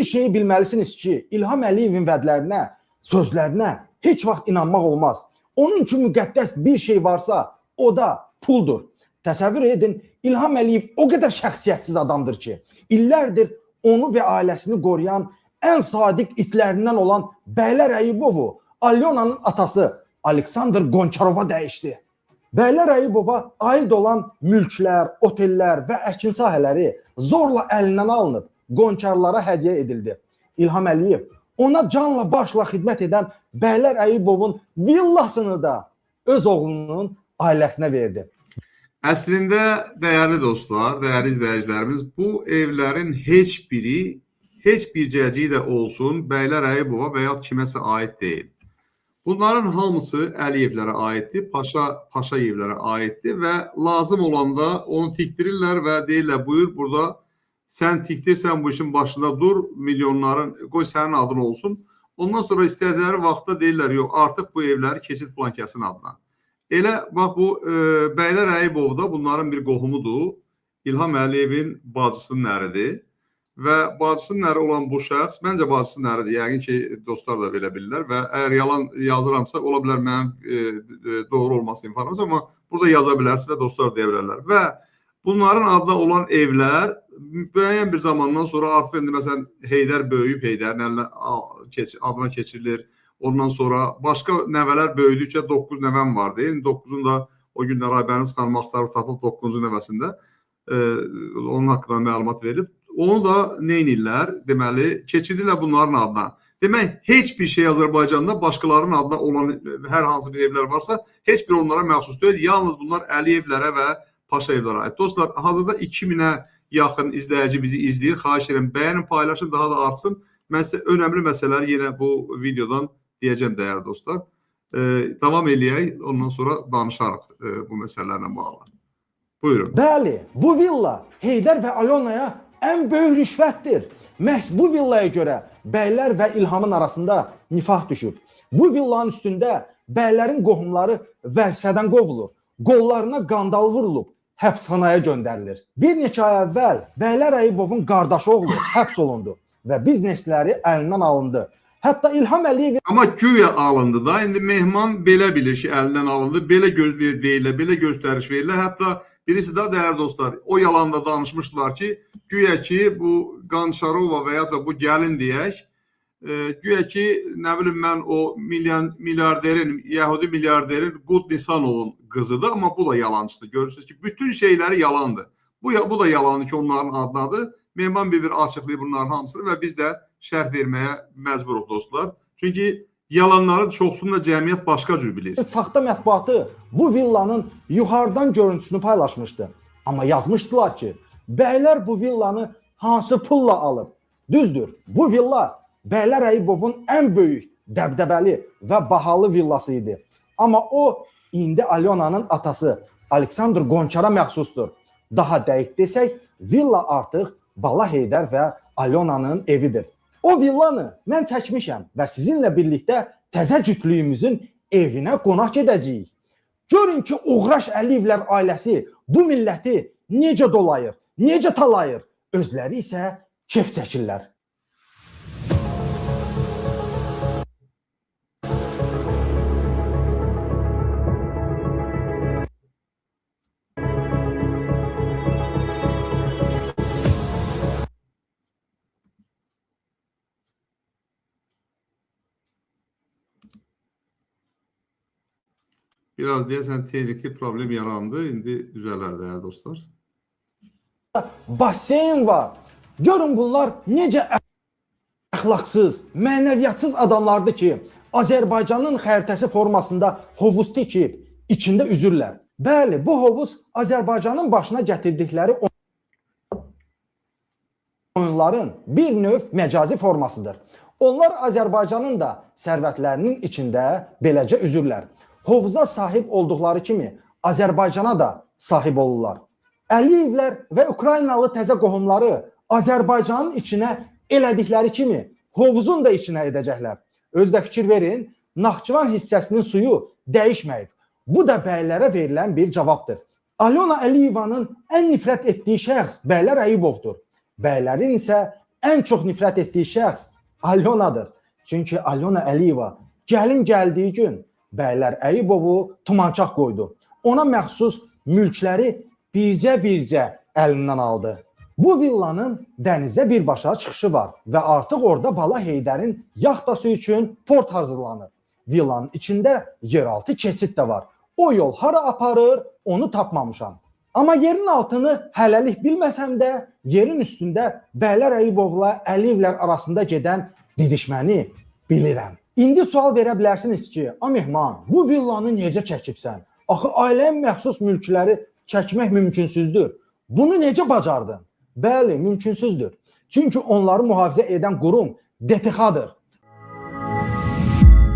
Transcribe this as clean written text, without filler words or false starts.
bir şeyi bilməlisiniz ki, İlham Əliyevin vədlərinə, sözlərinə heç vaxt inanmaq olmaz. Onun üçün müqəddəs bir şey varsa, o da puldur. Təsəvvür edin, İlham Əliyev o qədər şəxsiyyətsiz adamdır ki, illərdir onu və ailəsini qoruyan ən sadiq itlərindən olan Bəylər Əyibovu Alyonanın atası Aleksandr Qonçarova dəyişdi. Bəylər Əyibova aid olan mülklər, otellər və əkin sahələri zorla əlindən alınıb, Qonçarlara hədiyyə edildi. İlham Əliyev ona canla başla xidmət edən Bəylər Əyibovun villasını da öz oğlunun ailəsinə verdi. Əslində, dəyərli dostlar, dəyərli izləyicilərimiz, bu evlərin heç biri, heç bir cəci də olsun Bəylər Əyibova və ya kiməsə aid deyil. Bunların hamısı Əliyevlərə aiddir, Paşayevlərə aiddir və lazım olanda onu tikdirirlər və deyirlər, buyur burada sən tikdirsən bu işin başında dur, milyonların, qoy sənin adın olsun. Ondan sonra istədikləri vaxtda deyirlər, yox, artıq bu evləri keçid filankəsin adına. Elə bax bu Bəylər Əyibov da bunların bir qohumudur. İlham Əliyevin bacısının əridir. Və bacısının əri olan bu şəxs, məncə bacısının əridir. Yəqin ki, dostlar da belə bilirlər və əgər yalan yazıramsa, ola bilər mənim doğru olması informasiya, amma burada yaza bilərsiniz və dostlar deyə bilərlər. Və bunların adına olan evlər müəyyən bir zamandan sonra artıq indi məsələn Heydər böyüyüb, Heydərin adına keçirilir. Ondan sonra başqa nəvələr böyüdükcə 9 nəvəm vardı. 9'un da o günlər Aybəniz xanım axtarıb tapıb 9-cu nəvəsində onun haqqında məlumat verilib. Onu da neynirlər? Deməli, keçirdirlər bunların adına. Demək, heç bir şey Azərbaycanda başqalarının adına olan hər hansı bir evlər varsa, heç bir onlara məxsus deyil. Yalnız bunlar Əliyevlərə və Paşayevlərə aid. Dostlar, hazırda 2000'ə yaxın izləyici bizi izləyir. Xahiş edirəm, bəyənin, paylaşın, daha da artsın. Mən sizə önəmli məsələləri yenə bu videodan deyəcəm dəyərli dostlar. Davam eləyək, ondan sonra danışarıq bu məsələlərlə bağlı. Buyurun. Bəli, bu villa Heydər və Alyonaya ən böyük rüşvətdir. Məhz bu villaya görə bəylər və İlhamın arasında nifah düşüb. Bu villanın üstündə bəylərin qohumları vəzifədən qovulur. Qollarına qandal vurulub, həbsxanaya göndərilir. Bir neçə ay əvvəl Bəylər Əyibovun qardaşı oğlu həbs olundu və biznesləri əlindən alındı. Hətta İlham Əliyev... Amma güya alındı da, indi mehman belə bilir ki, əlindən alındı, belə deyirlər, belə göstəriş verirlər. Hətta birisi də dəyərli dostlar, o yalanda danışmışdılar ki, güya ki, bu Qonçarova və ya da bu gəlin deyək, güya ki, nə bilim mən o milyarderin, Yahudi milyarderin Qud Nisanovun qızıdır, amma bu da yalancıdır. Görürsünüz ki, bütün şeyləri yalandır. Bu da yalandır ki, onların adınadır. Mehman bir açıqlayıb bunların hamısını və biz də şərh verməyə məcburuq dostlar. Çünki yalanların çoxsunu da cəmiyyət başqa cür bilir. Saxta mətbuatı bu villanın yuxarıdan görüntüsünü paylaşmışdı. Amma yazmışdılar ki, bəylər bu villanı hansı pulla alıb? Düzdür, bu villa Bəylər Əyibovun ən böyük, dəbdəbəli və bahalı villası idi. Amma o, indi Alyonanın atası Aleksandr Qonçara məxsusdur. Daha dəqiq desək, villa artıq Bala Heydər və Alyonanın evidir. O villanı mən çəkmişəm və sizinlə birlikdə təzə cütlüyümüzün evinə qonaq gedəcəyik. Görün ki, Uğraş Əliyevlər ailəsi bu milləti necə dolayır, necə talayır, özləri isə kef çəkirlər. Biraz deyəsən texniki problem yarandı. İndi düzələr dəyərli dostlar. Basen var. Görün bunlar necə əxlaqsız, mənəviyyatsız adamlardır ki, Azərbaycanın xəritəsi formasında hovuz tikib, içində üzürlər. Bəli, bu hovuz Azərbaycanın başına gətirdikləri oyunların bir növ məcazi formasıdır. Onlar Azərbaycanın da sərvətlərinin içində beləcə üzürlər. Hovuza sahib olduqları kimi Azərbaycana da sahib olurlar. Əliyevlər və Ukraynalı təzə qohumları Azərbaycanın içinə elədikləri kimi hovuzun da içinə edəcəklər. Özdə fikir verin, Naxçıvan hissəsinin suyu dəyişməyib. Bu da bəylərə verilən bir cavabdır. Alyona Əliyevanın ən nifrət etdiyi şəxs Bəylər Əyibovdur. Bəylərin isə ən çox nifrət etdiyi şəxs Alyonadır. Çünki Alyona Əliyeva gəlin gəldiyi gün bəylər Əyibovu tumançaq qoydu. Ona məxsus mülkləri bircə-bircə əlindən aldı. Bu villanın dənizə birbaşa çıxışı var və artıq orada Bala Heydərin yaxtası üçün port hazırlanır. Villanın içində yeraltı keçid də var. O yol hara aparır, onu tapmamışam. Amma yerin altını hələlik bilməsəm də, yerin üstündə bəylər Əyibovla Əliyevlər arasında gedən didişməni bilirəm. İndi sual verə bilərsiniz ki, Mehman, bu villanı necə çəkibsən? Axı ailəyə məxsus mülkləri çəkmək mümkünsüzdür. Bunu necə bacardın? Bəli, mümkünsüzdür. Çünki onları mühafizə edən qurum DTX-dır.